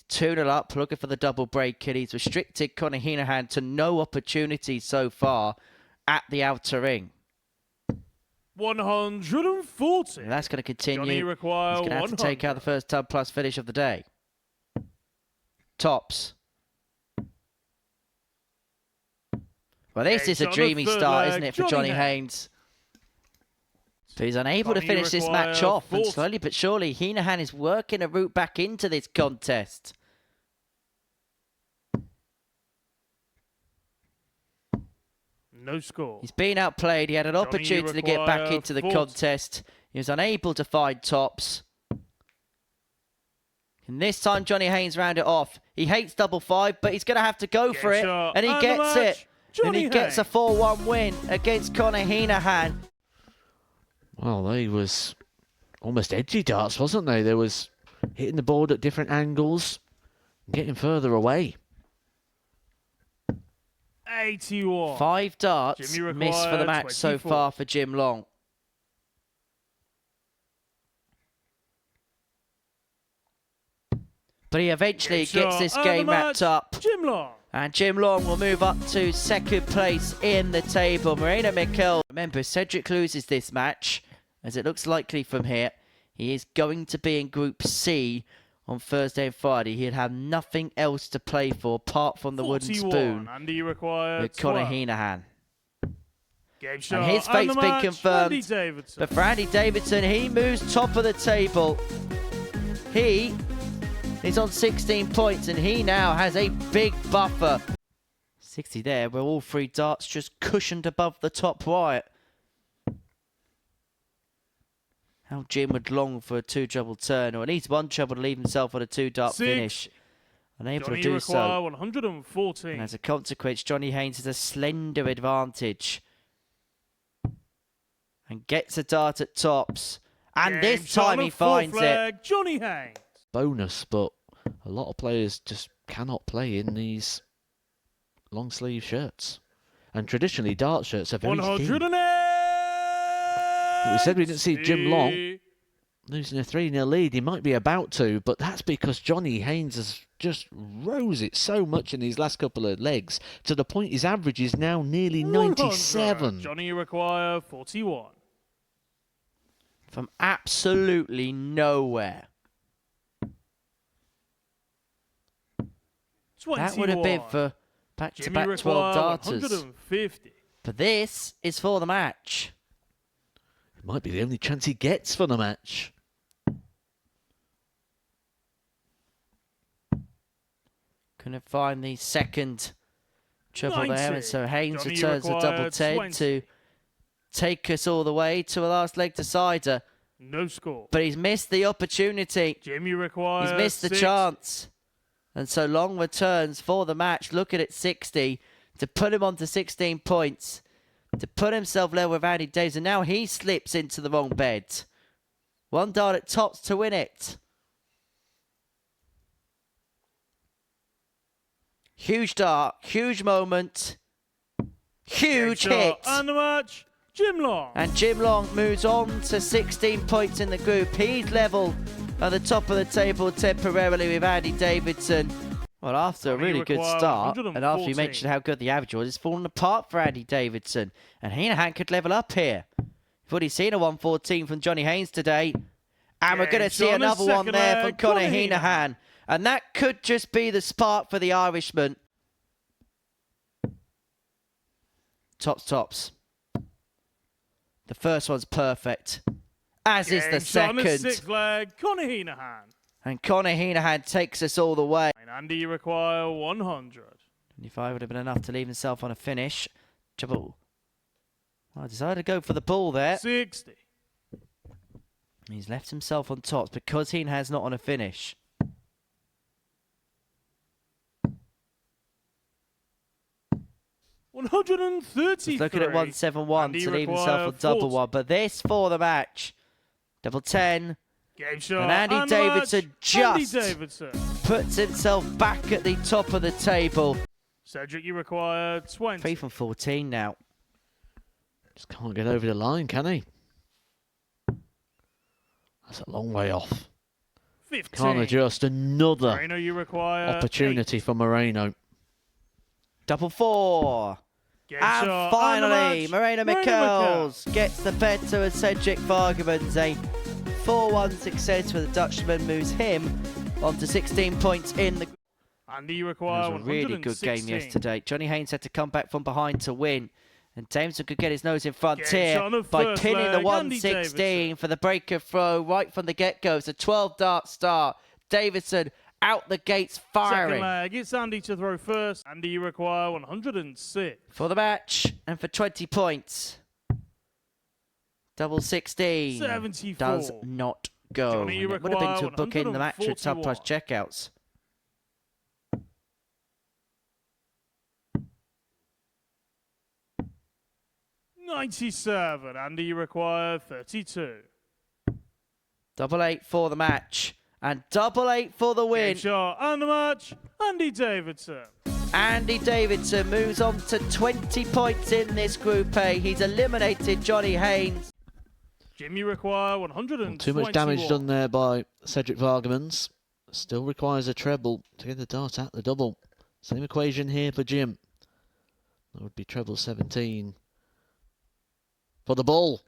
2-0 up, looking for the double break, and he's restricted Conor Heenahan to no opportunities so far at the outer ring. 140. And that's going to continue. Johnny require He's going to have to take out the first tub plus finish of the day. Tops. Well, this is a dreamy start, isn't it, for Johnny Haynes? So he's unable to finish this match off, and slowly but surely, Heenahan is working a route back into this contest. No score. He's been outplayed. He had an opportunity to get back into the contest. He was unable to find tops. And this time, Johnny Haynes rounded it off. He hates double five, but he's going to have to go for it. And he gets it. And he gets a 4-1 win against Conor Heenahan. Well, they was almost edgy darts, wasn't they? They was hitting the board at different angles, getting further away. 81. 5 darts missed for the match 24. So far for Jim Long. But he eventually gets this game wrapped up. Jim Long. And Jim Long will move up to second place in the table. Marina Mikkel. Remember, Cedric loses this match, as it looks likely from here. He is going to be in Group C on Thursday and Friday. He'd have nothing else to play for apart from the wooden spoon with Conor Heenahan. And his fate's been confirmed. But for Andy Davidson, he moves top of the table. He is on 16 points, and he now has a big buffer. 60 there, where all 3 darts just cushioned above the top right. How Jim would long for a 2-treble turn, or at least 1 treble to leave himself on a 2-dart finish. Unable to do so. 114. And as a consequence, Johnny Haynes has a slender advantage. And gets a dart at tops. And this time he finds it. Johnny Haynes. Bonus, but a lot of players just cannot play in these long sleeve shirts. And traditionally, dart shirts are very thin. We said we didn't see Jim Long losing a 3-0 lead. He might be about to, but that's because Johnny Haynes has just rose it so much in these last couple of legs to the point his average is now nearly 97. Johnny require 41. From absolutely nowhere. 21. That would have been for back-to-back 12 darters. 150. But this is for the match. It might be the only chance he gets for the match. Couldn't find the second treble 90. there, and so Haynes Johnny returns a double 10 20. to take us all the way to a last leg decider. No score. But he's missed the opportunity. Jimmy requires He's missed the 6. chance. And so Long returns for the match, looking at 60, to put him on to 16 points, to put himself level with Andy Davis, and now he slips into the wrong bed. 1 dart at tops to win it. Huge dart, huge moment, huge hit. And the match, Jim Long. And Jim Long moves on to 16 points in the group. He's level at the top of the table temporarily with Andy Davidson. Well, after a really good start, and after you mentioned how good the average was, it's fallen apart for Andy Davidson. And Heenahan could level up here. You've already seen a 114 from Johnny Haynes today. And we're going to see another one there from Conor Heenahan. And that could just be the spark for the Irishman. Tops. The first one's perfect, as is the second. Conor Heenahan. And Conor Heenahan takes us all the way. And Andy, you require 100. 25 would have been enough to leave himself on a finish. Trouble. Well, I decided to go for the ball there. 60. He's left himself on tops because Heenahan's not on a finish. He's looking at 171 to leave himself a double 1. But this for the match. Double 10. And Andy Davidson just puts himself back at the top of the table. Cedric, you require 20. 3 from 14 now. Just can't get over the line, can he? That's a long way off. 15. Can't adjust. Another Moreno, you require opportunity 8. for Moreno. Double 4. Game And shot, finally, and the Moreno match, Michels gets the better of Cedric Vargamans. A 4-1 success for the Dutchman, moves him on to 16 points in the... Andy, you It require was a really good game 116. yesterday. Johnny Haynes had to come back from behind to win. And Davidson could get his nose in front Game here shot on the by first pinning the leg, Andy 116 Davidson. for the breaker throw right from the get-go. It's a 12-dart start. Davidson out the gates firing. Second leg, it's Andy to throw first. Andy, you require 106. For the match and for 20 points. Double 16 74. does not go. Johnny, you And it would have been to require book in the match with sub plus 141. checkouts. $97. Andy, you require 32. Double 8 for the match. And double 8 for the win. Game shot and the match, Andy Davidson. Andy Davidson moves on to 20 points in this Group A. He's eliminated Johnny Haynes. Jim, you require 121. Too much damage done there by Cedric Vargamans. Still requires a treble to get the dart at the double. Same equation here for Jim. That would be treble 17. For the ball.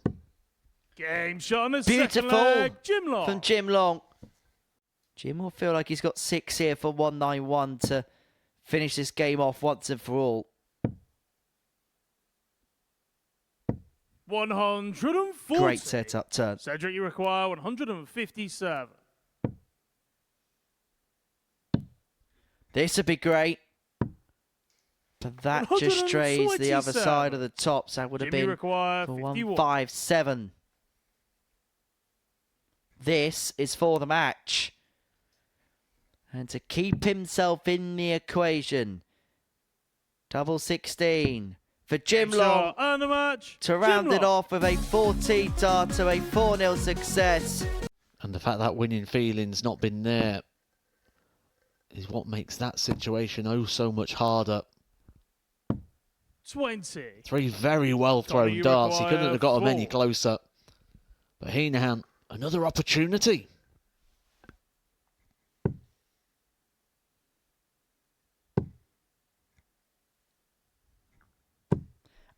Game shot on the Beautiful second leg, Jim Long. From Jim Long. Jim will feel like he's got 6 here for 191 to finish this game off once and for all. 140. Great setup turn. Cedric, you require 157. This would be great. But that just strays the other 127. side of the top. So that would have Jim, you been require for 51. 157. This is for the match. And to keep himself in the equation. Double 16 for Jim Game Long shot and the match, to Jim round it Long. off with a 14 dart to a 4-0 success. And the fact that winning feeling's not been there is what makes that situation oh so much harder. 20. 3 very well Johnny, thrown you darts. He couldn't require have got them any 4. closer. But Heenahan, another opportunity.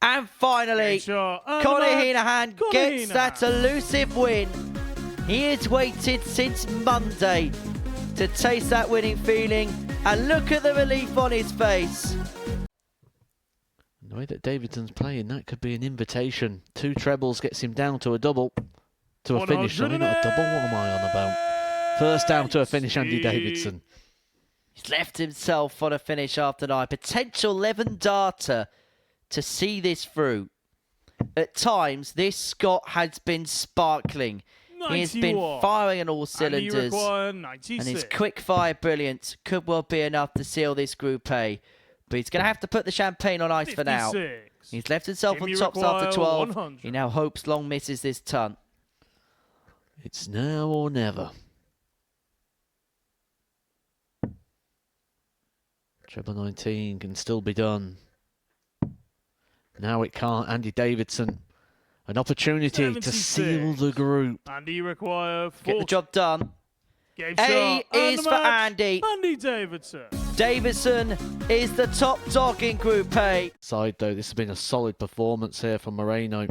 And finally, Game shot and the Conor match, Heenahan Conor gets that Heenahan. elusive win. He has waited since Monday to taste that winning feeling. And look at the relief on his face. The way that Davidson's playing, that could be an invitation. 2 trebles gets him down to a double. To a finish. Sorry, not a double. What am I on about? First down to a finish, Andy Davidson. He's left himself on a finish after 9. Potential 11 darter to see this through. At times, this Scot has been sparkling. He has been 91. firing on all Andy, you cylinders. require 96. And his quick fire brilliance could well be enough to seal this Group A. But he's going to have to put the champagne on ice for now. 56. He's left himself Jim, on you tops after require 12. 100. He now hopes Long misses this ton. It's now or never. Treble 19 can still be done. Now it can't. Andy Davidson. An opportunity to seal 76. the group. Andy, you require 40. Get the job done. Game A shot and is the for match, Andy. Andy Davidson. Davidson is the top dog in Group A. Side though, this has been a solid performance here from Moreno.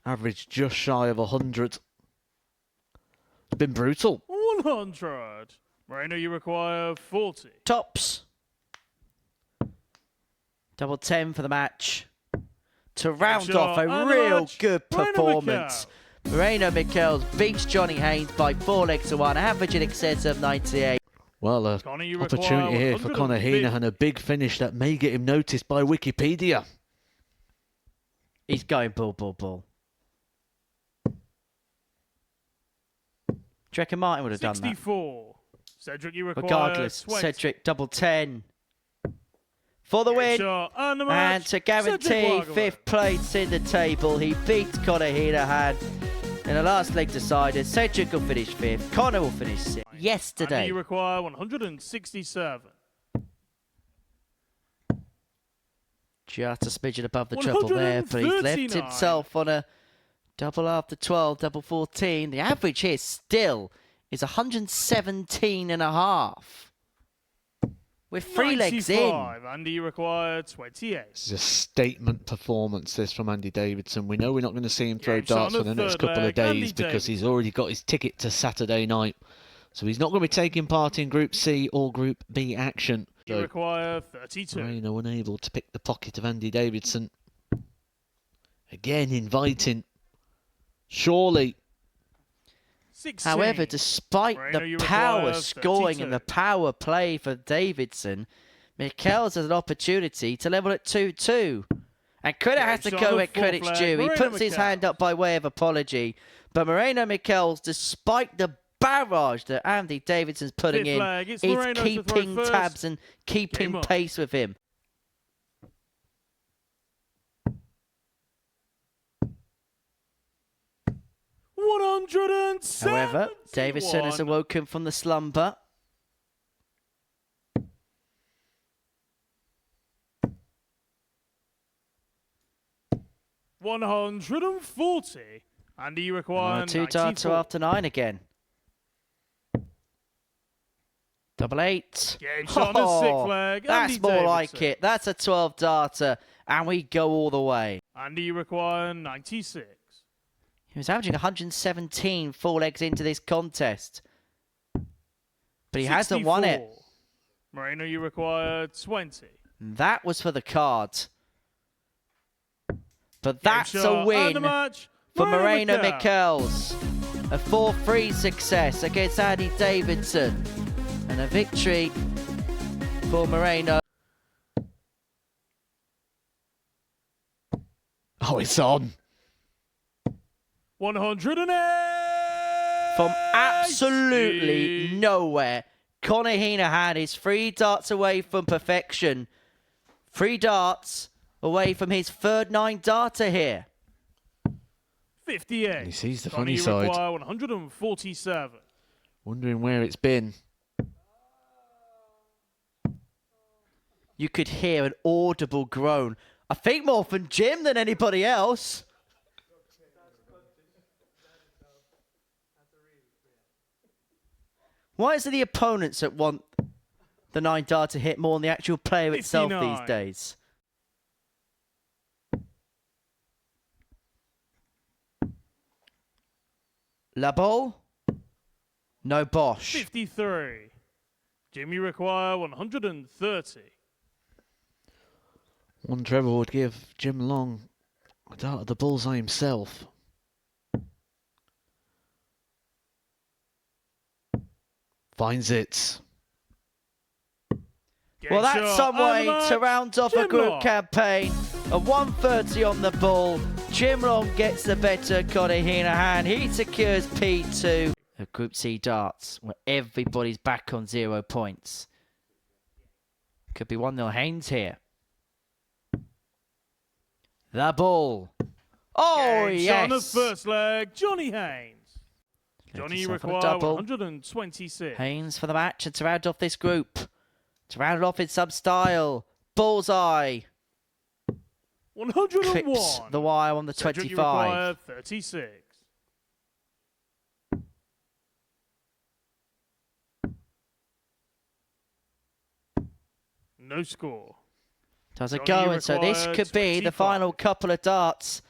Average just shy of 100. It's been brutal. 100. Moreno, you require 40. Tops. Double 10 for the match. To round shot off a and the real match, good Moreno performance. Moreno Michels beats Johnny Haynes by 4 legs to 1, average in excess of 98. Well, a Connor, you require opportunity here for Conor 150. Heenahan, a big finish that may get him noticed by Wikipedia. He's going bull, bull, bull. Do you reckon Martin would have done that? 64. Cedric, you require Regardless, 20. Cedric double 10 for the Game win. shot and the match, And to guarantee Cedric Wagner. 5th place in the table, he beats Conor Heenahan in the last leg decider. Cedric will finish 5th. Conor will finish 6th. Andy, Yesterday, you require 167. just a smidgen above the treble there, but he's left 139. himself on a double after 12, double 14. The average here still is 117.5. We're 3 legs in. 95, Andy, you require 28. This is a statement performance, this, from Andy Davidson. We know we're not going to see him throw Game shot darts on for the the next third couple of leg, Andy days because he's Davidson. already got his ticket to Saturday night. So he's not going to be taking part in Group C or Group B action. You So require 32. Moreno unable to pick the pocket of Andy Davidson. Again inviting. Surely. 16. However, despite Moreno, the you power require scoring 32. and the power play for Davidson, Mikkels has an opportunity to level at 2-2. And credit Yeah, has to shot go on the where fourth credit's leg, due. He Moreno puts his hand Mikkels. up by way of apology. But Moreno Mikkels, despite the barrage that Andy Davidson's putting Fifth in, leg, it's is Moreno to throw keeping first. tabs and keeping Game on. pace with him. However, Davidson has awoken from the slumber. $140. Andy, you require 2 darts 94. after 9 again. Double 8. Game shot on the sixth leg. That's Andy more like Davidson. it. That's a 12 darter, and we go all the way. Andy, you require 96. He was averaging 117 4 legs into this contest. But he hasn't won it. 64. Moreno, you require 20. That was for the card. But Game that's shot a and win the match. for Moreno Mikkels. Mikkels. A 4-3 success against Andy Davidson. And a victory for Moreno. Oh, it's on. 108. From absolutely nowhere, Conor Heenahan is 3 darts away from perfection. 3 darts away from his third 9 darter here. 58. He sees the Conor, funny you side. require 147. Wondering where it's been. You could hear an audible groan. I think more from Jim than anybody else. Why is it the opponents that want the 9 darter hit more than the actual player itself 59. these days? La Ball? No Bosch. 53. Jim, you require 130. One Trevor would give Jim Long a dart at the bullseye himself. Finds it. Game Well, that's shot some and way the match. to round off a Jim group Long. campaign. A 130 on the ball. Jim Long gets the better Conor Heenahan. He secures P2 of Group C darts, where everybody's back on 0 points. Could be 1-0 Haynes here. The ball. Oh, Game shot yes. on the first leg, Johnny Haynes. Let Johnny, you yourself on a require double. 126. Haynes for the match and to round off this group. To round it off in some style. Bullseye. 101. Clips the wire on the Cedric, you 25. require 36. No score. Does it Johnny, go? you And so this require could be the 25. final couple of darts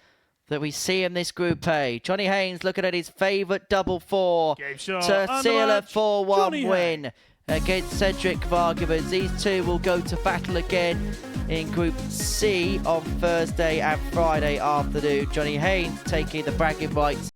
that we see in this Group A. Johnny Haynes looking at his favourite double 4 Game shot to and the seal a match, 4-1 Johnny win against Cedric Vargamans. These two will go to battle again in Group C on Thursday and Friday afternoon. Johnny Haynes taking the bragging rights